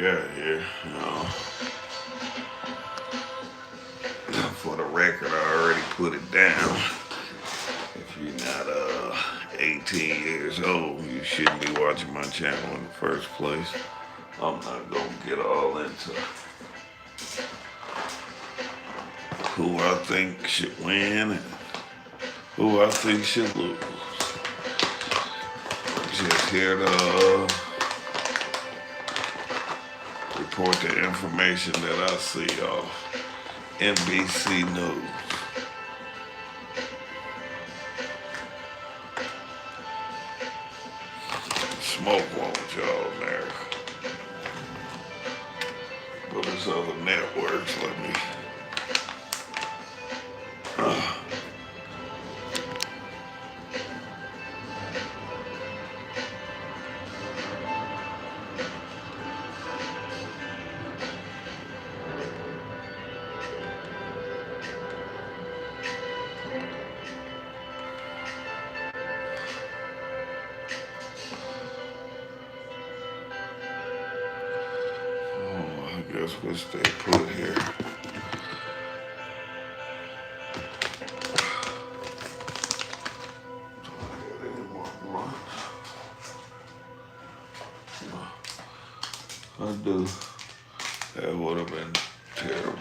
got here. For the record, I already put it down. If you're not 18 years old, you shouldn't be watching my channel in the first place. I'm not gonna get all into who I think should win and who I think should lose. Just here to report the information that I see off NBC News. Smoke won't y'all, America. But there's other networks, let me. I guess which they put here. I do. That would have been terrible.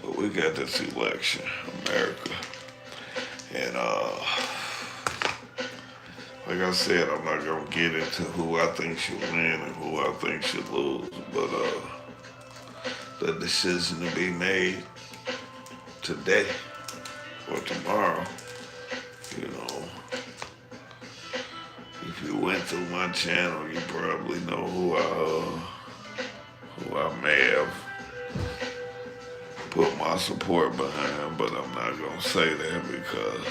But we got this election, America. And like I said, I'm not gonna get into who I think should win and who I think should lose, but the decision to be made today or tomorrow, you know, if you went through my channel, you probably know who I may have put my support behind, but I'm not gonna say that because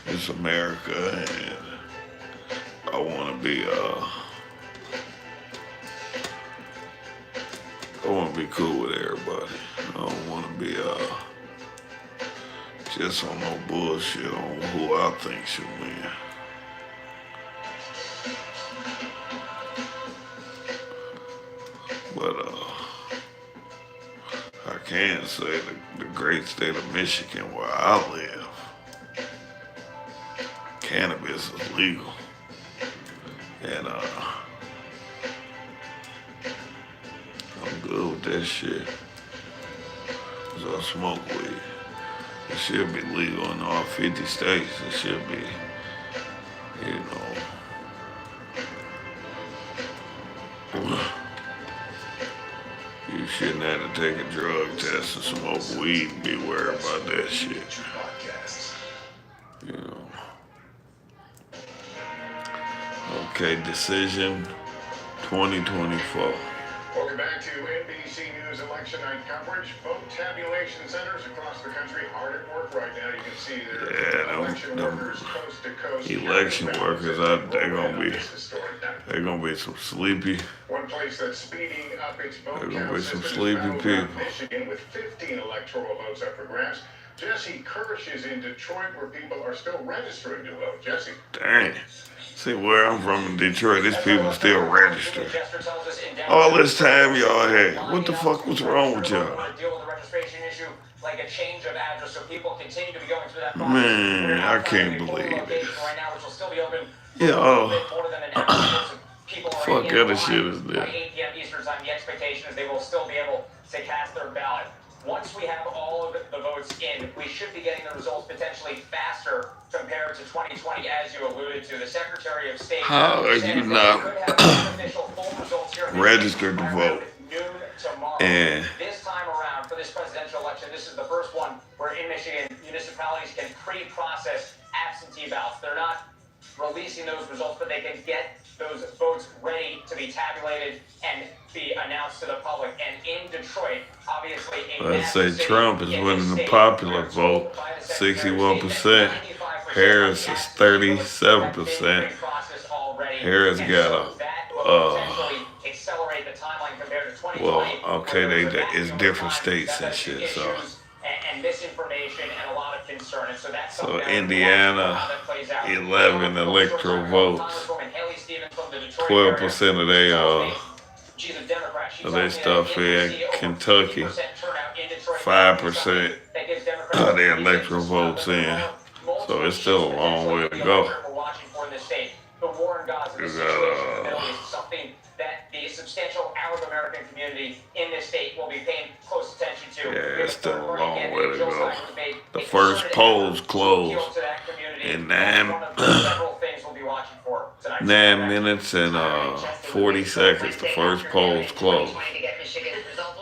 it's America and I want to be cool with everybody. I don't want to be just on no bullshit on who I think should win. But I can say the great state of Michigan where I live, cannabis is legal. And I'm good with that shit. Cause I smoke weed. It should be legal in all 50 states. It should be, you know. You shouldn't have to take a drug test and smoke weed and be worried about that shit. You know. Okay, decision 2024. Welcome back to NBC News election night coverage. Vote tabulation centers across the country hard at work right now. You can see there election workers coast to coast. Election workers, they're gonna be some sleepy. One place that's speeding up its vote They're gonna count be some system sleepy is people. Michigan with 15 electoral votes up for grabs. Jesse Kirsch is in Detroit where people are still registering to vote. Jesse. Dang. See, where I'm from in Detroit, these people still register. All this time y'all had. What the fuck was wrong with y'all? Man, I can't believe it. Yeah, fuck other shit is there. By 8 p.m. Eastern Time, the expectation is they will still be able to cast their ballot. Once we have all of the votes in, we should be getting the results potentially faster compared to 2020, as you alluded to. The Secretary of State. How are you not registered to vote? And this time around for this presidential election, this is the first one where in Michigan, municipalities can pre-process absentee ballots. They're not releasing those results, but they can get those votes ready to be tabulated and be announced to the public. And in Detroit, obviously, let's say Trump is winning the popular vote, 61%. Harris is 37%. Harris got well, okay, it's different states and shit, so. Misinformation and a lot of concern. And so Indiana, 11 electoral votes. from the Detroit 12% of area. they She's a Democrat. She of tells their me stuff that in see over Kentucky, 50% turnout in Detroit. 5% That gives Democrats of their reason to electoral smile, votes but there in. are multiple So it's issues still a long potentially way with to the go. election we're watching for in this state. The war in Gaza, the You situation in the got Middle East, something that the substantial Arab American community in this state will be paying close attention to. yeah, it's still a long Again, way to Jill go. Stein has made The a first concerted polls effort to appeal closed to that community. in One of the several things we'll be watching for tonight. 9 minutes and 40 seconds. The first polls closed.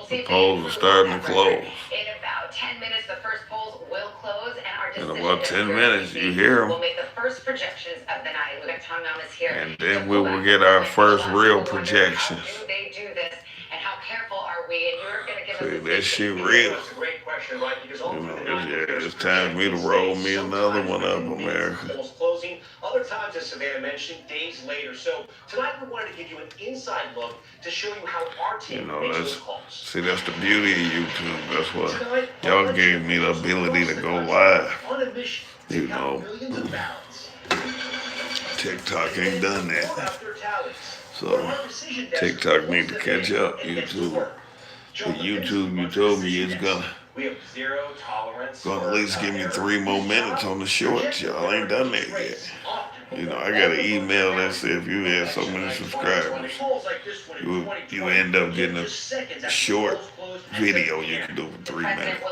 The polls are starting to close. In about 10 minutes, the first polls will close, and our In decision about 10 minutes, you hear them. We'll make the first projections of the night. We've got Tom Namas here. And then we will get our first real projections. How do they do this, and how careful are we? And you're going to give See, us that shit real. That's a great question, right? Because You know, it's time for me to roll me another one up, America. Polls closing. Other times, as Savannah mentioned, days later. So tonight we wanted to give you an inside look to show you how our team You know, makes that's those calls. see, that's the beauty of YouTube. That's what y'all gave me the ability to go live. On a mission to You count know, millions of ballots. TikTok ain't done that. After tallies. So TikTok need to catch up. YouTube, the YouTube you told me is gonna We have zero tolerance. at least give me 3 more minutes on the shorts. Y'all ain't done that yet. You know, I got an email that said if you had so many subscribers, you end up getting a short video you can do for 3 minutes.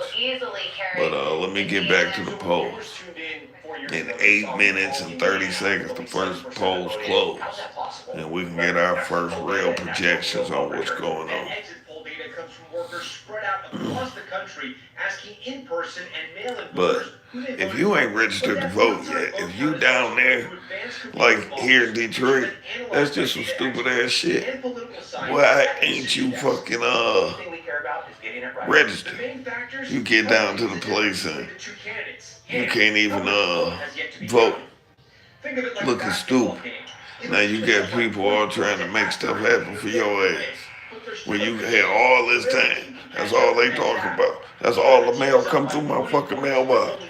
But let me get back to the polls. In 8 minutes and 30 seconds, the first polls close, and we can get our first real projections on what's going on. Exit poll data comes from workers spread out across the country asking in-person and mail-in But voters who they if voted you for. ain't registered to vote yet, if you down there, like here in Detroit, that's just some stupid ass shit. Why ain't you fucking registered? You get down to the place and you can't even vote. Looking stupid. Now you got people all trying to make stuff happen for your ass. When you had all this time, that's all they talking about. That's all the mail come through my fucking mailbox.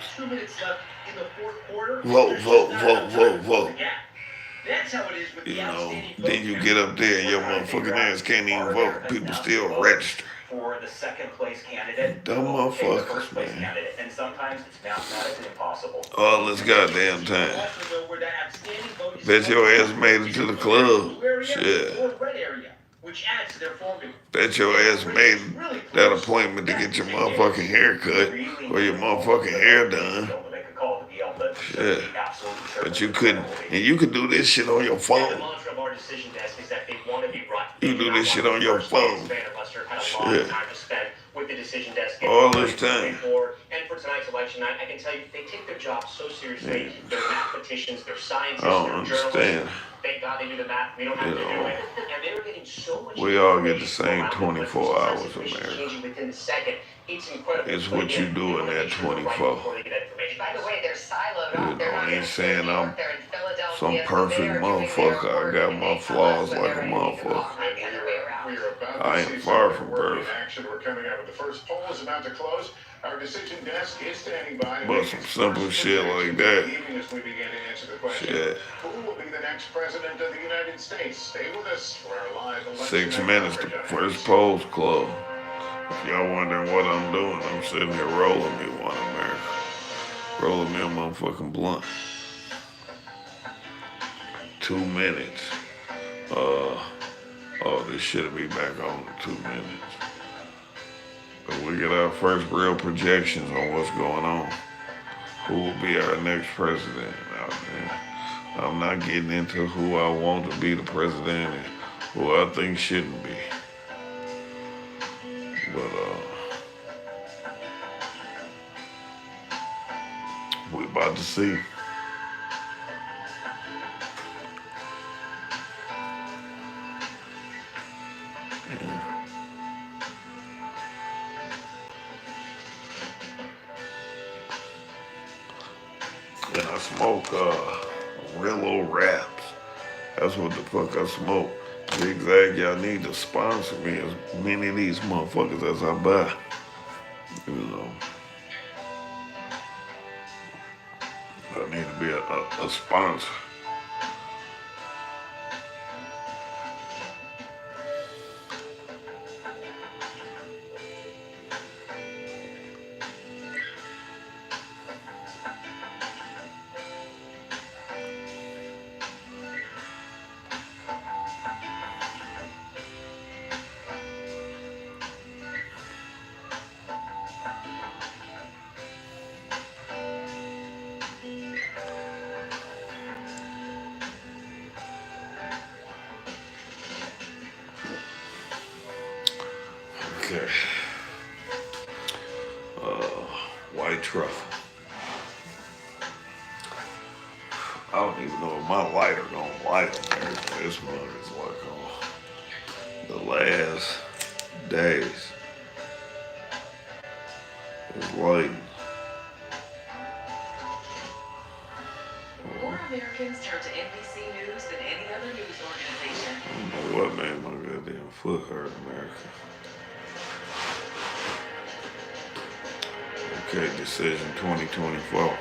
Vote, vote, vote, vote, vote. You know, then you get up there and your motherfucking ass can't even vote. People still register. For the second place candidate. Dumb motherfuckers, man. Candidate. And sometimes it's mathematically impossible. All this goddamn time. Bet your ass made it to the club. Shit. Bet your ass made that appointment to get your motherfucking hair cut or your motherfucking hair done. Shit. But you couldn't, and you could do this shit on your phone. You do this shit on your phone. Shit. All this time. And for tonight's election night, I can tell you they take their job so seriously. They're mathematicians, they're scientists, I don't they're understand. journalists. Thank God they do the math. We don't have to do it. And they were getting so much. We all get the same 24 hours, America. Changing within a second. It's incredible. It's what you do in that 24. By the way, they're siloed You off. They're know, not I ain't saying I'm they're in Philadelphia, some so perfect they're doing motherfucker. their I work, got and my they tell us flaws when like a they're ready to go motherfucker. off, not the other way around. We are about I to ain't see far some from working perfect. action. We're coming out of the first poll is about to close. Our decision desk is standing by. But some simple shit like that. Even as we begin to answer the question, Shit. who will be the next president of the United States? Stay with us for our live election. 6 night minutes, the coverage. first polls closed. If y'all wondering what I'm doing, I'm sitting here rolling me one, America. Rolling me a motherfucking blunt. 2 minutes. Oh, this shit'll be back on in 2 minutes. But we get our first real projections on what's going on. Who will be our next president out there. I'm not getting into who I want to be the president and who I think shouldn't be. But we about to see. And I smoke real old wraps. That's what the fuck I smoke. Zigzag, y'all need to sponsor me as many of these motherfuckers as I buy. You know. I need to be a sponsor. Okay. White truffle. I don't even know if my lighter gonna light on there. This one is like the last days. It's lighting. More Americans turn to NBC News than any other news organization. I don't know what made my goddamn foot hurt, America. Okay, decision 2024. All right,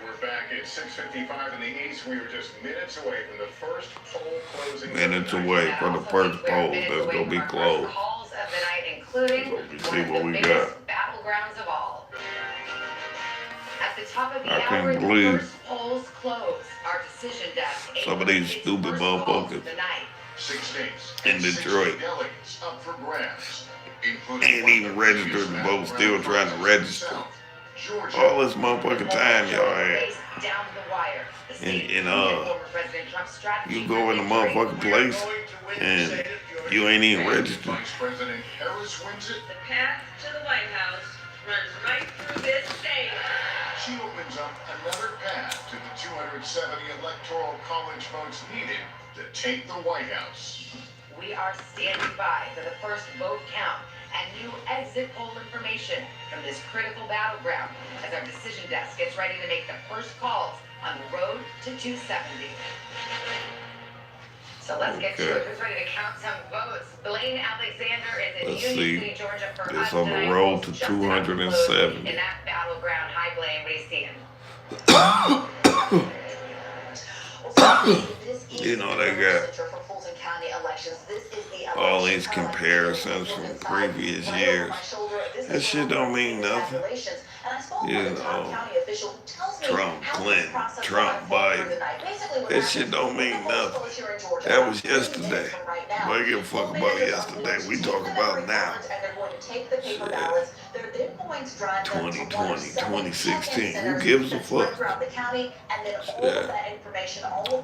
we're back at 6:55 in the East. We are just minutes away from the first poll closing. Minutes away from the first poll that's gonna be closed. Calls of the night, including So we see one of what the we biggest got. battlegrounds of all. At the top of the I hour, can't the believe first polls close. Our decision desk. some of these its stupid first calls motherfuckers of the night. 6 states in and Detroit 60 delegates up for grabs, including ain't even registered to vote, still trying to register. Georgia. All this motherfucking time y'all had. Race down to the wire. The state And, former President Trump's strategy you go in the for victory. motherfucking place and you ain't even registered. Vice President Harris wins it. The path to the White House runs right through this state. She opens up another path to the 270 electoral college votes needed to take the White House. We are standing by for the first vote count and new exit poll information from this critical battleground as our decision desk gets ready to make the first calls on the road to 270. So let's get to it. Who's ready to count some votes? Blaine Alexander is in Let's Union see. City, Georgia for It's us on the tonight. road to Just about close 270. in that battleground. Hi, Blaine. What are you seeing? You know, they got all these comparisons from previous years. That shit don't mean nothing. You know, Trump, Clinton, Trump, Biden. That shit don't mean nothing. That was yesterday. But I give a fuck about yesterday. We talk about now. Shit. 2020, 2016. Who gives a fuck? Yeah.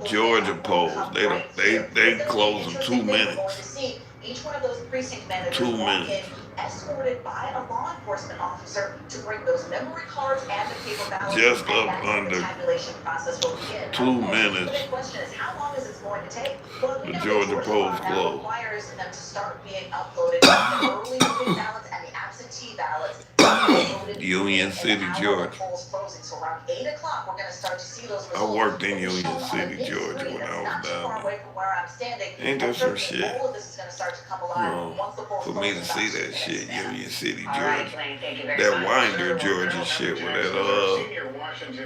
Georgia polls. They close in 2 minutes. Each one of those precinct managers 2 walk in, minutes. escorted by a law enforcement officer to bring those memory cards and the paper ballots. Just and up that's when under the tabulation process will begin. 2 Of course, minutes. The big question is, how long is it going to take? Well, we The know Georgia that polls law now closed. requires them to start being uploaded. The early voting ballots and the absentee ballots. Uploaded Union in City, an hour Georgia. of polls closing. So around 8 o'clock, we're going to start to see those I results. worked in They'll be Union shown on a City, big Georgia screen when I that's was not too down far there. away from where I'm standing. Ain't that And some certainly shit? all of this is going to start to come alive No, once the polls for close me in to about see 2 that minutes. shit, Union City, All right, Georgia. Blaine. Thank you very That much. Winder, Georgia shit where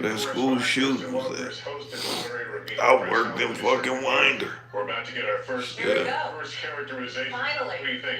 that school shooting was at. I worked in fucking Winder. We're about to get our first, Here we go. first characterization. Finally. What do you think?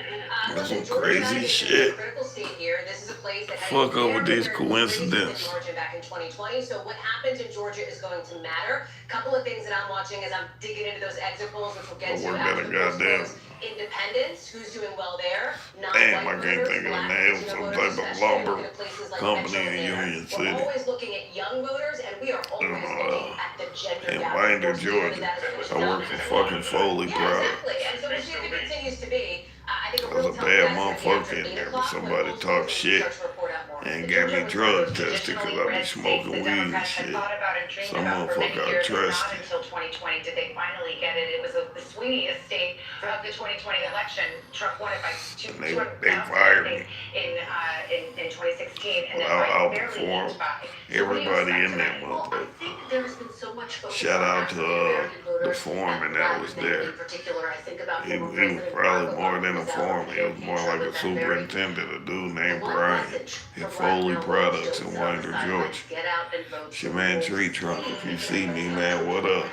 That's some Listen, Georgia crazy Tech is in shit. a critical state here. This is a place that had Fuck a over very, these very big race in coincidences. Georgia back in 2020. So what happens in Georgia is going to matter. Couple of things that I'm watching as I'm digging into those exit polls, which we'll get I to worked after at a the polls goddamn- close. Independents, who's doing well there. Damn, I Non-white can't voters, think of the black name. Latino Some voters, type of especially lumber looking at places like company Metro in there. Union We're City. always looking at young voters, and we are always looking at the gender in gap. Winder, Of course, we know Georgia. that is I worked for fucking Foley yeah, Product. exactly. And so we'll see if it continues to be. I think a I was real a tough bad test is motherfucker after in 8 there, but o'clock somebody when polls talk close, shit start to report out more. and The got me Georgia drug was tested because Traditionally I be red smoking states the weed and Democrats had shit. thought about and dreamed Some about for many motherfucker I years, but not trusted. until 2020 did they finally get it. It was the swingiest state of the 2020 election. Trump won it by And they 200,000 fired me. in 2016, and then Well, I'll Biden barely outperform edged by. everybody in that Well, I motherfucker. think there has been so much focus Shout on out to African-American the voters foreman and that black was men there. in particular. I think about He former was President probably Barack more Obama, than a who was out foreman. on He was campaign more trail like a with that very superintendent, a dude named one Brian. message At for Foley black male Products voters in to Winder, decide, Georgia. get out and vote. It's your man Tree Trunk. If you see me, man, what up?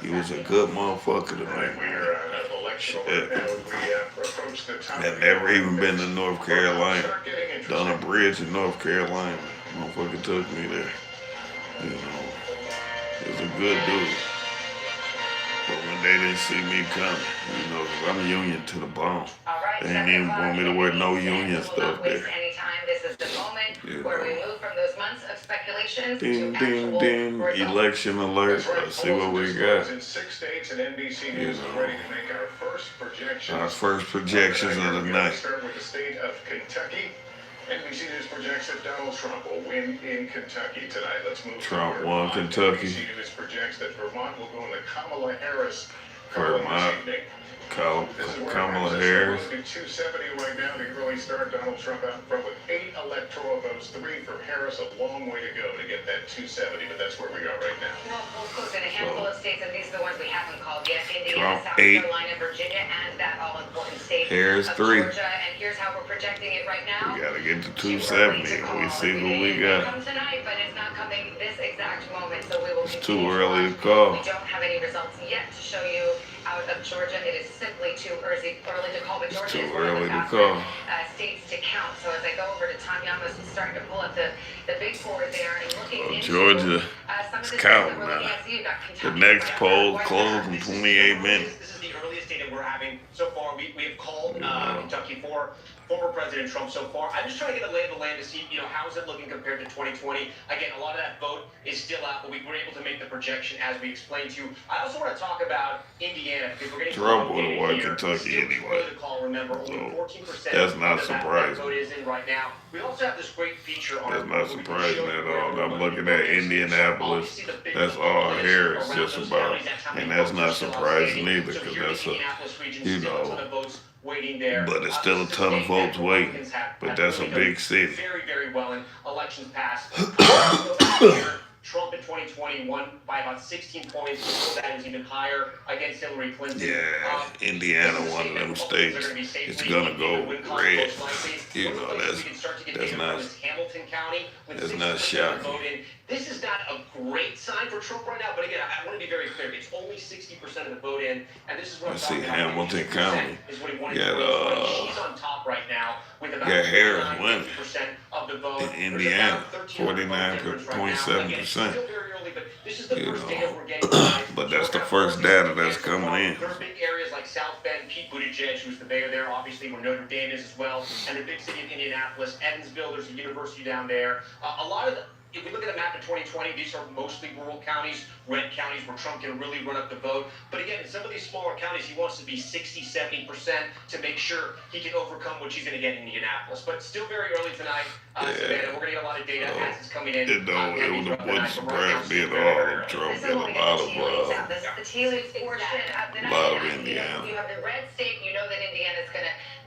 You was a good motherfucker tonight, man. Shit. I've never even been to North Carolina. Done a bridge in North Carolina. Motherfucker took me there. You know, he was a good dude. But when they didn't see me coming, you know, 'cause I'm union to the bone. All right, They didn't even want me to wear no union We'll stuff not waste there. any time. This is the moment You where we know. move from those months of speculations Ding, to ding, actual ding. results. Election alert. That's right. Let's see what we got. In 6 states, and NBC You News is know. ready to make our first projections. Our first projections of the We're gonna night. start with the state of Kentucky. NBC News projects that Donald Trump will win in Kentucky tonight. Let's move Trump to won Vermont. Kentucky. NBC News projects that Vermont will go in the Kamala Harris Vermont. column this evening. This is where Kamala Representative Harris. Trump is 270 right now. The early start, Donald Trump out in front with 8 electoral votes, 3 for Harris. A long way to go to get that 270, but that's where we are right now. Well, we'll close in a handful of states, and these are the ones we haven't called yet. Trump Indiana, South 8. Carolina, Virginia, and that all-important state Harris of 3. Georgia. And here's how we're projecting it right now. We gotta get to Too early 270 to and call. we see who It we may got. come tonight, but it's not coming this exact moment, so we will It's continue too early to watch. call. We don't have any results yet to show you out of Georgia. It is simply too early to call, but Georgia too is one of early the to faster call. states to count. So as I go over to Tom Llamas, who's starting to pull up the big board there and looking Well, into Georgia some of is the counting states that we're looking now. at. So you've got The Kentucky, next Nebraska, poll West closed in This is the 28 earliest- minutes. This is the earliest data we're having so far. We have called Yeah. Kentucky for former President Trump so far. I'm just trying to get a lay of the land to see, how is it looking compared to 2020. Again, a lot of that vote is still out, but we were able to make the projection as we explained to you. I also want to talk about Indiana because we're getting Trump vote would've data won here. Kentucky Still too anyway. early to call, remember, only So, 14% that's not of that surprising. vote is in right now. We also have this great feature on That's our not board where we can surprising show you at where all. everyone I'm looking voted. at Indianapolis. Obviously, the big That's all population Harris around just those about. counties, that's how many And that's votes not are still surprising outstanding. either, So 'cause here in that's the a, Indianapolis region, you still a ton know, of votes waiting there. but it's still a This is ton of state votes that waiting. Republicans have But that's a really big done city. very, very well in elections past. Go back here, Trump in 2020 won by about 16 points. Before that, it was even higher against Hillary Clinton. Yeah, Indiana, one of them states. It's gonna go red. You know, that's not, Hamilton County with that's 60% not of the shocking. vote in. This is not a great sign for Trump right now, but again, I want to be very clear. It's only 60% of the vote in, and this is what I'm Let's see, talking about. Hamilton 50% County. is what he wanted Got, in 2020. She's on top right now with about got Harris winning 50% of the vote. in There's Indiana, about 13 difference right now. Again, it's 49.7%. still very early, but this is the You first know, data we're getting tonight. but that's So the we're first gonna data focus that's on coming in. There are big areas like South Bend, Pete Buttigieg, who's the mayor there, obviously, where Notre Dame is as well, and the big city of Indianapolis, Evansville, there's a university down there. A lot of the, if we look at the map of 2020, these are mostly rural counties, red counties where Trump can really run up the vote. But again, in some of these smaller counties, he wants to be 60, 70% to make sure he can overcome what he's going to get in Indianapolis. But still very early tonight, Savannah. We're going to get a lot of data as it's coming in. It don't, it wouldn't surprise me at all if Trump This is get a what we lot get the tea leaves out. of, This is the tea leaves portion of the a lot night. of Indiana. You have the red state, you know that Indiana's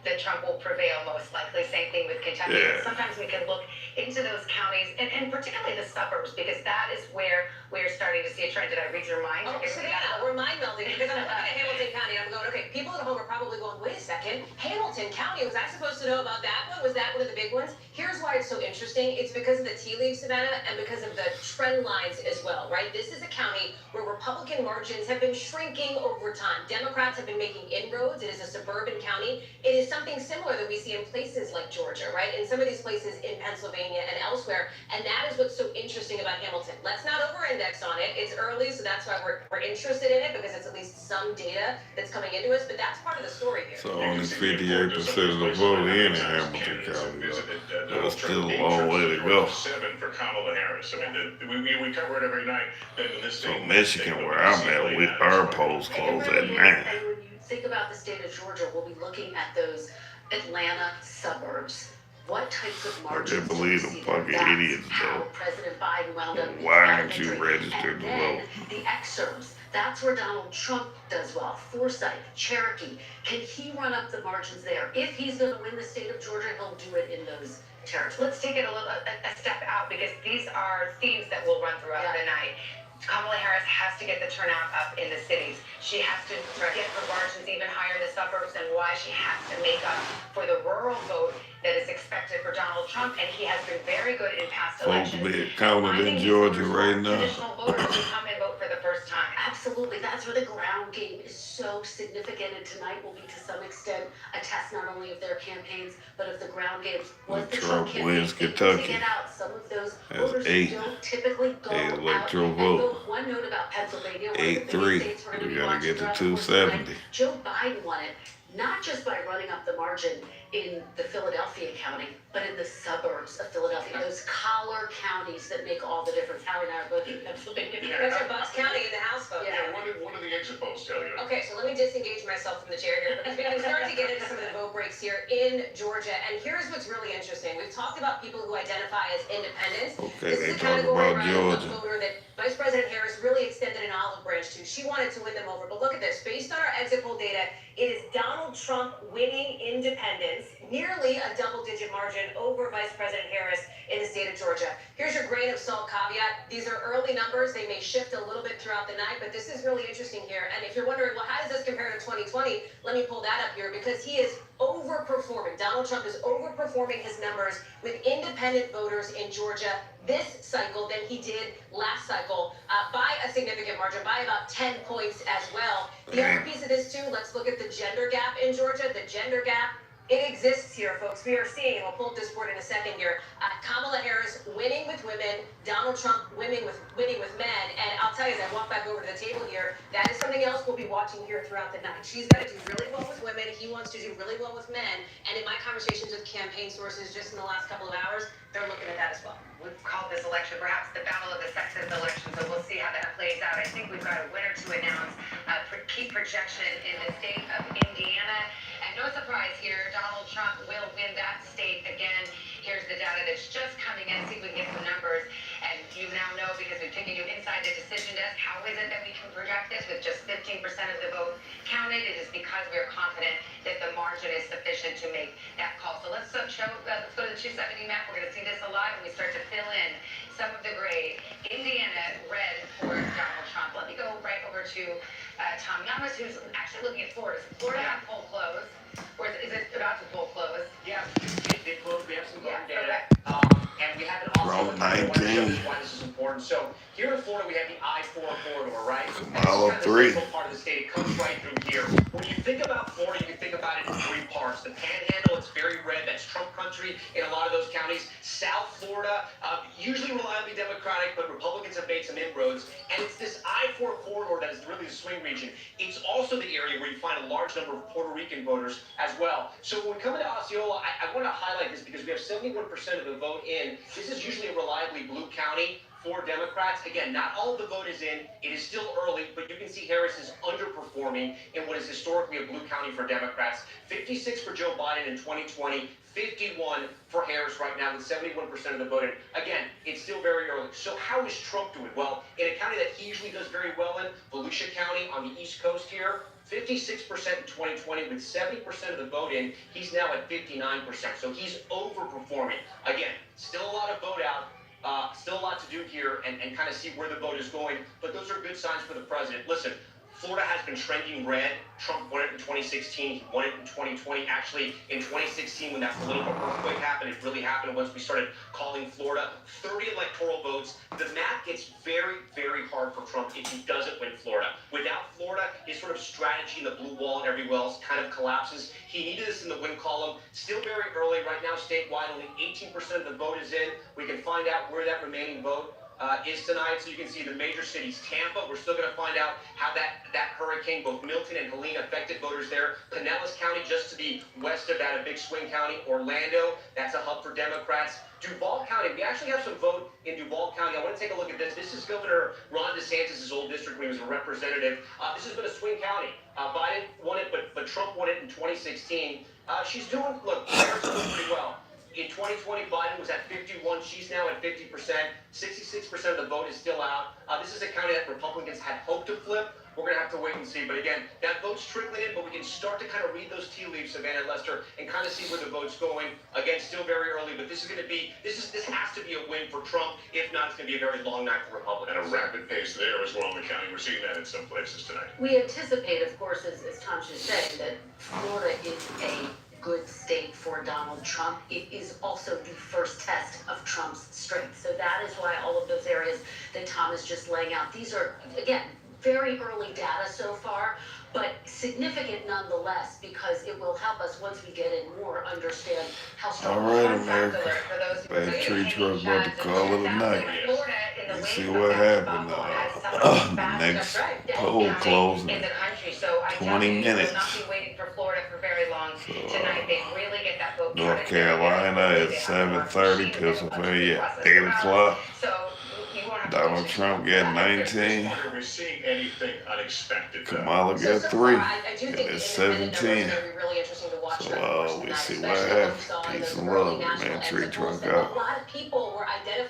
that Trump will prevail most likely. Same thing with Kentucky. Yeah. Sometimes we can look into those counties and particularly the suburbs because that is where we're starting to see a trend. Did I read your mind? Oh, Savannah, we're mind melding because I'm looking at Hamilton County and I'm going, okay, people at home are probably going, wait a second, Hamilton County, was I supposed to know about that one? Was that one of the big ones? Here's why it's so interesting. It's because of the tea leaves, Savannah, and because of the trend lines as well, right? This is a county where Republican margins have been shrinking over time. Democrats have been making inroads. It is a suburban county. It is something similar that we see in places like Georgia, right? In some of these places in Pennsylvania and elsewhere. And that is what's so interesting about Hamilton. Let's not over-index on it. It's early, so that's why we're interested in it because it's at least some data that's coming into us. But that's part of the story here. so only 58% of the vote in Hamilton County, though. That's still a long way to go. 7 for Kamala Harris. I mean, we cover it every night. So Michigan, where I'm at, our polls close at 9. And when you think about the state of Georgia, we'll be looking at those Atlanta suburbs. What types of margins do we believe see? them fucking That's idiots, how though. President Biden wound up. Why aren't you elementary. registered And to then vote? the exurbs. That's where Donald Trump does well. Forsyth, Cherokee. Can he run up the margins there? If he's going to win the state of Georgia, he'll do it in those territories. Let's take it a step out because these are themes that will run throughout the night. Kamala Harris has to get the turnout up in the cities. She has to get her margins even higher in the suburbs and why she has to make up for the rural vote that is expected for Donald Trump. And he has been very good in past Folks elections. be counted in Georgia right now. Traditional voters who come and vote for the first time. Absolutely. That's where the ground game is so significant. And tonight will be to some extent a test not only of their campaigns, but of the ground games. Was the Trump campaign wins able Kentucky. to get out some of those That's voters 8. who don't typically go 8 out electoral and vote. vote? One note about Pennsylvania. one of the biggest 8-3. states we're gonna We be gotta watching get to throughout the course of the night. 270. Joe Biden won it. not just by running up the margin in the Philadelphia county, but in the suburbs of Philadelphia, those collar counties that make all the difference. Howie and I are both in Pennsylvania. Those are Bucks County in the House vote. Yeah. What do the exit polls tell you? Okay, so let me disengage myself from the chair here because we can start to get into some of the vote breaks here in Georgia. And here's what's really interesting. We've talked about people who identify as independents. Okay, This they is a talking category about around a Georgia. voter that Vice President Harris really extended an olive branch to. She wanted to win them over. But look at this. Based on our exit poll data, it is Donald Trump winning independents, nearly a double-digit margin over Vice President Harris in the state of Georgia. Here's your grain of salt caveat. These are early numbers. They may shift a little bit throughout the night, but this is really interesting here. And if you're wondering, well, how does this compare to 2020? Let me pull that up here because he is overperforming. Donald Trump is overperforming his numbers with independent voters in Georgia this cycle than he did last cycle by a significant margin, by about 10 points as well. The other piece of this too, let's look at the gender gap in Georgia. The gender gap, it exists here, folks. We are seeing, and we'll pull up this board in a second here, Kamala Harris winning with women, Donald Trump winning with men. And I'll tell you, as I walk back over to the table here, that is something else we'll be watching here throughout the night. She's got to do really well with women. He wants to do really well with men. And in my conversations with campaign sources just in the last couple of hours, they're looking at that as well. We've called this election perhaps the battle of the sexes election, so we'll see how that plays out. I think we've got a winner to announce. Key projection in the state of Indiana. And no surprise here, Donald Trump will win that state again. Here's the data that's just coming in. See if we can get some numbers. And you now know, because we've taken you inside the decision desk, how is it that we can project this with just 15% of the vote counted? It is because we are confident that the margin is sufficient to make that call. So let's let's go to the 270 map. We're going to see this a lot, and we start to fill in some of the gray. Indiana, red for Donald Trump. Let me go right over to Tom Yamas, who's actually looking at Florida. So Florida had poll close. Or is it about to poll close? Yeah, they closed. We have some voting data. Okay. And we have it also. Row 19. Why this is important. So here in Florida, we have the I-4 corridor, right? Kamala And this is kind of 3. the central part of the state. It comes right through here. When you think about Florida, you can think about it in three parts. The Panhandle, it's very red. That's Trump country in a lot of those counties. South Florida, usually reliably Democratic, but Republicans have made some inroads. And it's this I-4 corridor that is really the swing region. It's also the area where you find a large number of Puerto Rican voters as well. So when we come into Osceola, I want to highlight this because we have 71% of the vote in. This is usually a reliably blue county for Democrats. Again, not all of the vote is in. It is still early, but you can see Harris is underperforming in what is historically a blue county for Democrats. 56 for Joe Biden in 2020, 51 for Harris right now with 71% of the vote in. Again, it's still very early. So how is Trump doing? Well, in a county that he usually does very well in, Volusia County on the East Coast here, 56% in 2020 with 70% of the vote in. He's now at 59%. So he's overperforming. Again, still a lot of vote out. Still a lot to do here and kind of see where the vote is going. But those are good signs for the president. Listen, Florida has been trending red. Trump won it in 2016. He won it in 2020. Actually, in 2016, when that political earthquake happened, it really happened once we started calling Florida. 30 electoral votes. The math gets very, very hard for Trump if he doesn't win Florida. Without Florida, his sort of strategy, the blue wall and everywhere else kind of collapses. He needed this in the win column. Still very early. Right now, statewide, only 18% of the vote is in. We can find out where that remaining vote is tonight. So you can see the major cities. Tampa, we're still going to find out how that hurricane, both Milton and Helene, affected voters there. Pinellas County, just to the west of that, a big swing county. Orlando, that's a hub for Democrats. Duval County, we actually have some vote in Duval County. I want to take a look at this. This is Governor Ron DeSantis' old district when he was a representative. This has been a swing county. Biden won it, but Trump won it in 2016. She's doing, look, Harris is doing pretty well. In 2020, Biden was at 51. She's now at 50%. 66% of the vote is still out. This is a county that Republicans had hoped to flip. We're going to have to wait and see. But again, that vote's trickling in, but we can start to kind of read those tea leaves, Savannah and Lester, and kind of see where the vote's going. Again, still very early, but this is going to be, this has to be a win for Trump. If not, it's going to be a very long night for Republicans. And a rapid pace there as well in the county. We're seeing that in some places tonight. We anticipate, of course, as Tom's just saying, that Florida is a good state for Donald Trump. It is also the first test of Trump's strength. So that is why all of those areas that Tom is just laying out, these are, again, very early data so far, but significant nonetheless, because it will help us once we get in more understand how strong. All right, America. Bad tree truck about to call it a night. Let's see what happened. Next poll closing in 20 minutes. So, tonight, they really get that vote North counted. Carolina at 7:30, Pennsylvania at 8 o'clock. So you want to Donald Trump got 19. Are we seeing anything unexpected? Kamala So got 3. far, I do And think the it's independent numbers 17. are going to be really interesting to watch. So, during the course of the we night, see what especially when we happens. saw in Peace those and early love, national man. exit Tree polls trunk that out. a lot of people were identifying